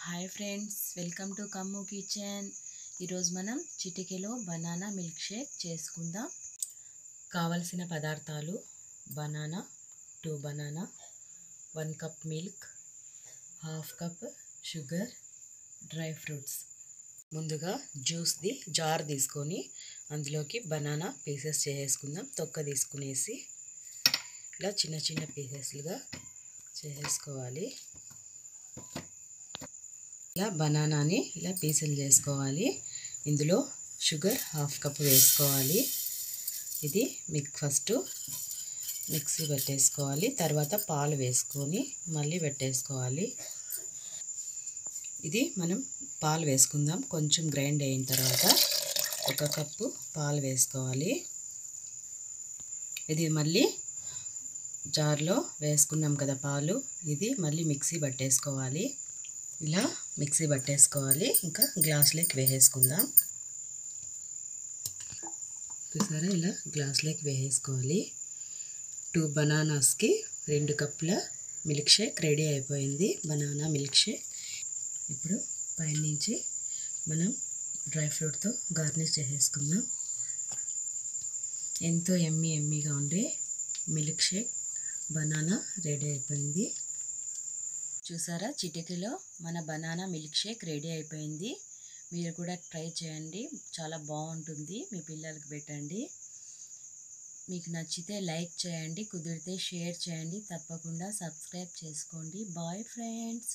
Hi friends, welcome to Kammu kitchen. ఈరోజు మనం చిటికెలో బనానా మిల్క్ షేక్ చేసుకుందాం. కావలసిన పదార్థాలు: banana, 2 banana, 1 cup milk, half cup sugar, dry fruits. ముందుగా జ్యూస్ది జార్ తీసుకొని అందులోకి బనానా పీసెస్ చేసుకుందాం. తొక్క తీసుకునేసి ఇలా చిన్న చిన్న పీసెస్లుగా చేసుకోవాలి. ఇలా బనానాని ఇలా పీసులు చేసుకోవాలి. ఇందులో షుగర్ హాఫ్ కప్ వేసుకోవాలి. ఇది ఫస్ట్ మిక్సీ పెట్టేసుకోవాలి. తర్వాత పాలు వేసుకొని మళ్ళీ పెట్టేసుకోవాలి. ఇది మనం పాలు వేసుకుందాం. కొంచెం గ్రైండ్ అయిన తర్వాత 1 కప్పు పాలు వేసుకోవాలి. ఇది మళ్ళీ జార్లో వేసుకున్నాం కదా పాలు, ఇది మళ్ళీ మిక్సీ పట్టేసుకోవాలి. ఇలా మిక్సీ పట్టేసుకోవాలి. ఇంకా గ్లాస్లోకి వేసేసుకుందాం. చూసారా, ఇలా గ్లాస్లోకి వేసేసుకోవాలి. 2 బనానాస్కి 2 కప్పుల మిల్క్ షేక్ రెడీ అయిపోయింది. Banana milk Sheikh. ఇప్పుడు పైనుంచి మనం డ్రై ఫ్రూట్తో గార్నిష్ చేసేసుకుందాం. ఎంతో ఎమ్మీగా ఉండే మిల్క్ షేక్ బనానా రెడీ అయిపోయింది. చూసారా, చిటికెలో మన బనానా మిల్క్ షేక్ రెడీ అయిపోయింది. మీరు కూడా ట్రై చేయండి, చాలా బాగుంటుంది. మీ పిల్లలకి పెట్టండి. మీకు నచ్చితే లైక్ చేయండి, కుదిరితే షేర్ చేయండి. తప్పకుండా సబ్స్క్రైబ్ చేసుకోండి. Bye friends.